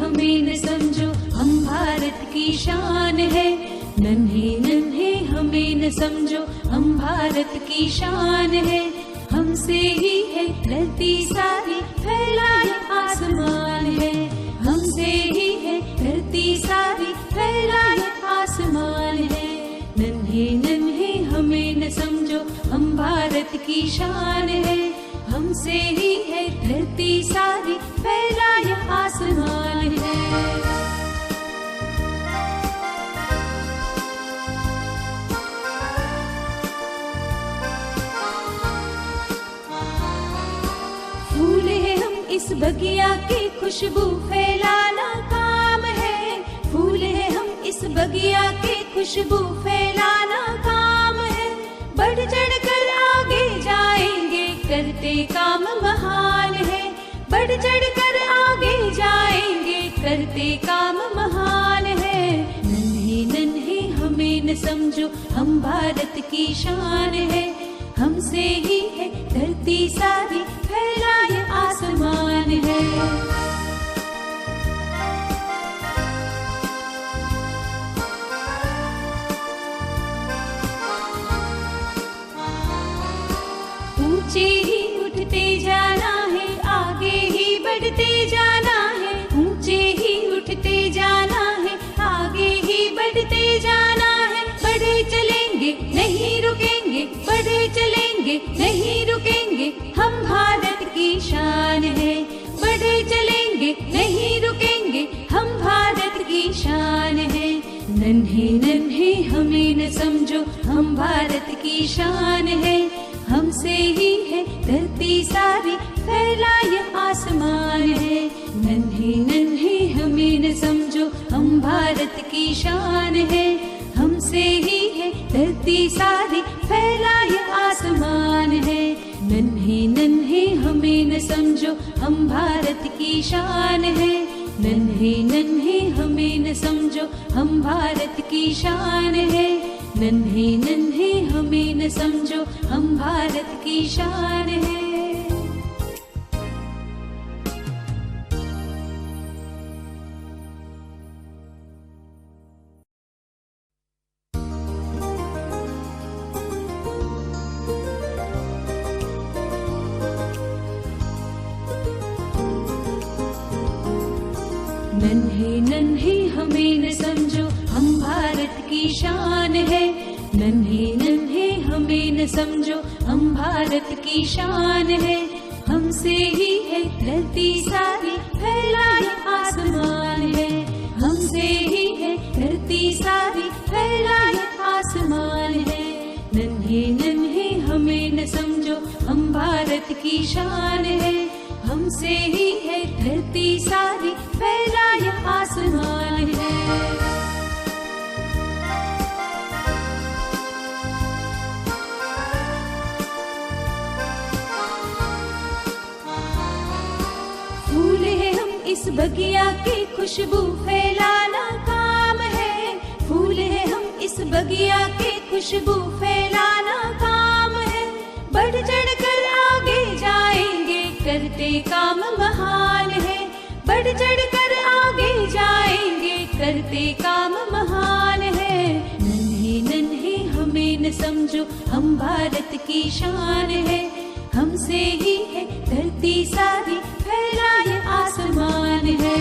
हमें न समझो, हम भारत की शान है। नन्हे नन्हे हमें न समझो, हम भारत की शान है। हमसे ही है धरती सारी, फैला ये आसमान है। हमसे ही है धरती सारी, फैला ये आसमान है। नन्हे नन्हे हमें न समझो, हम भारत की शान है। हमसे ही है धरती सारी, फैला ये आसमान है। फूल है हम इस बगिया की, खुशबू फैलाना काम है। फूल है हम इस बगिया की, खुशबू फैलाना काम है। बढ़ चढ़ कर आगे जाएंगे, करते काम महान है। बढ़ चढ़ कर आगे जाएंगे, करते काम महान है। नन्हे नन्हे हमें न समझो, हम भारत की शान है। हमसे ही है धरती सारी, फैला ये आसमान है। ऊंचे ही उठते जाना है, आगे ही बढ़ते जाना है। ऊंचे ही उठते जाना है, आगे ही बढ़ते जाना है। बढ़े चलेंगे नहीं रुकेंगे, बढ़े चलेंगे नहीं रुकेंगे, हम भारत की शान है। बढ़े चलेंगे नहीं रुकेंगे, हम भारत की शान है। नन्हे नन्हे हमें न समझो, हम भारत की शान है। हमसे ही है धरती सारी, फैला ये आसमान है। नन्हे नन्हे हमें न समझो, हम भारत की शान है। हमसे ही है धरती सारी, फैला ये आसमान है। नन्हे नन्हे हमें न समझो, हम भारत की शान है। नन्हे नन्हे हमें न समझो, हम भारत की शान है। नन्हे नन्हे हमें न समझो, हम भारत की शान है। नन्हे नन्हे हमें न समझो, हम भारत की शान है। नन्हे नन्हे हमें न समझो, हम भारत की शान है। हमसे ही है धरती सारी, फैला ये आसमान है। हमसे ही है धरती सारी, फैला ये आसमान है। नन्हे नन्हे हमें न समझो, हम भारत की शान है। हमसे ही है धरती सारी, फैला ये आसमान है। फूल है हम इस बगिया की, खुशबू फैलाना काम है। फूल है हम इस बगिया की, खुशबू फैलाना काम है। बढ़ चढ़ कर आगे जाएंगे, करते काम महान है। बढ़ चढ़ कर आगे जाएंगे, करते काम महान है। नन्हे नन्हे हमें न समझो, हम भारत की शान है। हमसे ही है धरती सारी, फैला ये आसमान है।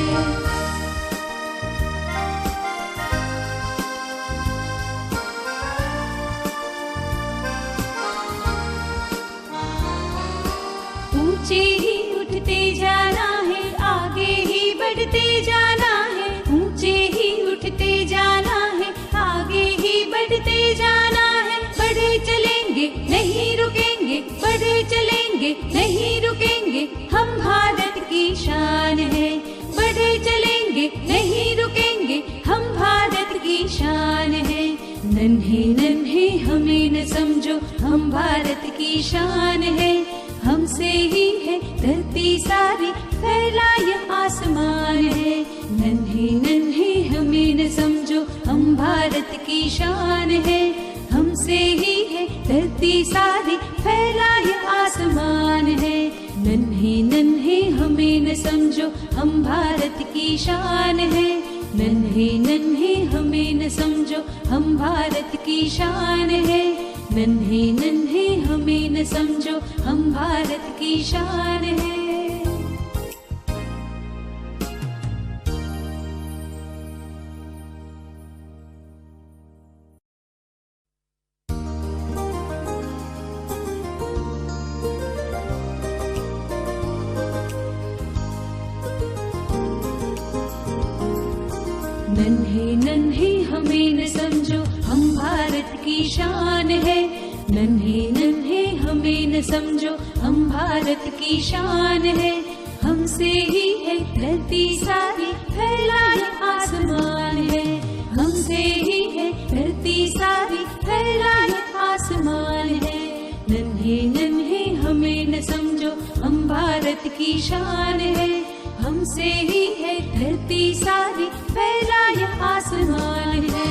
ऊंचे ही उठते जाना है, आगे ही बढ़ते जाना है। ऊंचे ही उठते जाना है, आगे ही बढ़ते जाना है। बढ़े चलेंगे नहीं रुकेंगे, बढ़े चलेंगे नहीं रुकेंगे, हम भारत की शान है। बढ़े चलेंगे नहीं रुकेंगे, हम भारत की शान है। नन्हे नन्हे हमें न समझो, हम भारत की शान है। हमसे ही है धरती सारी, फैला ये आसमान है। नन्हे नन्हे हमें न समझो, हम भारत की शान है। हमसे ही है धरती सारी, फैला ये आसमान है। नन्हे नन्हे हमें न समझो, हम भारत की शान है। नन्हे नन्हे हमें न समझो, हम भारत की शान है। नन्हे नन्हे हमें न समझो, हम भारत की शान है। नन्हे नन्हे हमें न समझो, हम भारत की शान है। नन्हे नन्हे हमें न समझो, हम भारत की शान है। हमसे ही है धरती सारी, फैला ये आसमान है। हमसे ही है धरती सारी, फैला ये आसमान है। नन्हे नन्हे हमें न समझो, हम भारत की शान है। हमसे ही है धरती सारी, फैला ये आसमान है।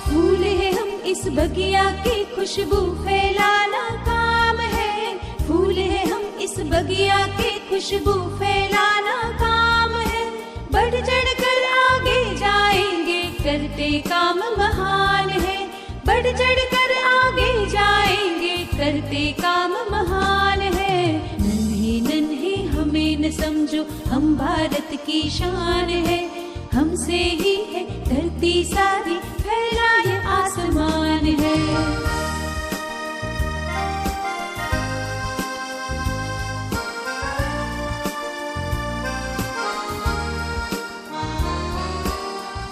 फूल है हम इस बगिया की, खुशबू फैलाना काम है। फूल है हम इस बगिया की, खुशबू फैलाना काम है। बढ़ चढ़ कर आगे जाएंगे, करते काम महान है। बढ़ चढ़ कर आगे जाएंगे, करते काम महान है। नन्हे नन्हे हमें न समझो, हम भारत की शान है। हमसे ही है धरती सारी, फैला ये आसमान है।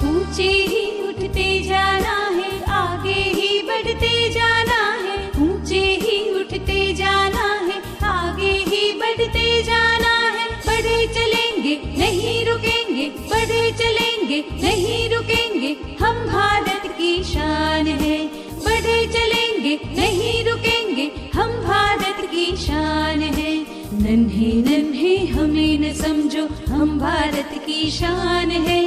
ऊंचे ही उठते जाना है, आगे ही बढ़ते जाना है। ऊंचे ही उठते जाना है, आगे ही बढ़ते जाना है। बढ़े चलेंगे नहीं रुकेंगे, बढ़े चलेंगे नहीं रुकेंगे, हम भारत की शान है। बढ़े चलेंगे नहीं रुकेंगे, हम भारत की शान है। नन्हे नन्हे हमें न समझो, हम भारत की शान है।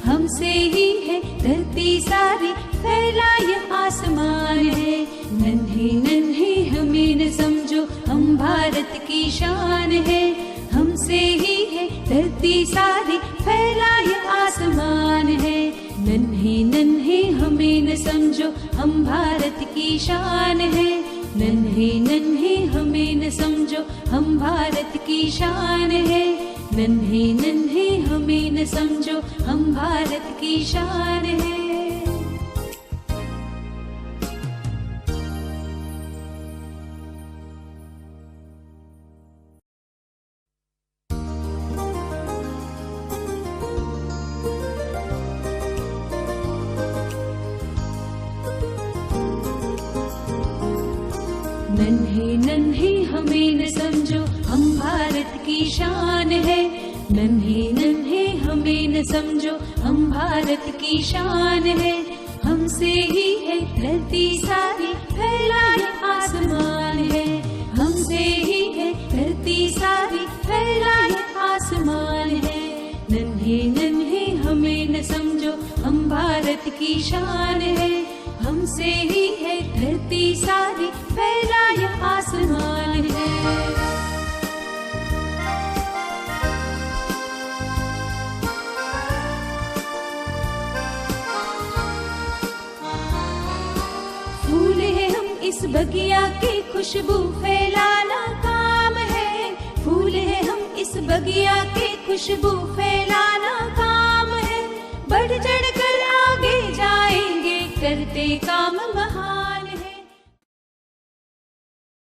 हमसे ही है धरती सारी, फैला ये आसमान है। नन्हे नन्हे हमें न समझो, हम भारत की शान है। हमसे ही है धरती सारी, फैला ये आसमान है। नन्हे नन्हे हमें न समझो, हम भारत की शान है। नन्हे नन्हे हमें न समझो, हम भारत की शान है। नन्हे नन्हे हमें न समझो, हम भारत की शान है। नन्हे नन्हे हमें न समझो, हम भारत की शान है। नन्हे नन्हे हमें न समझो, हम भारत की शान है। हमसे ही है धरती सारी, फैला ये आसमान है। हमसे ही है धरती सारी, फैला ये आसमान है। नन्हे नन्हे हमें न समझो, हम भारत की शान है। हमसे ही है धरती सारी, फैला ये आसमान है। फूल है हम इस बगिया की, खुशबू फैलाना काम है। फूल है हम इस बगिया की, खुशबू फैलाना काम है। बढ़ चढ़ कर आगे जाएंगे, करते काम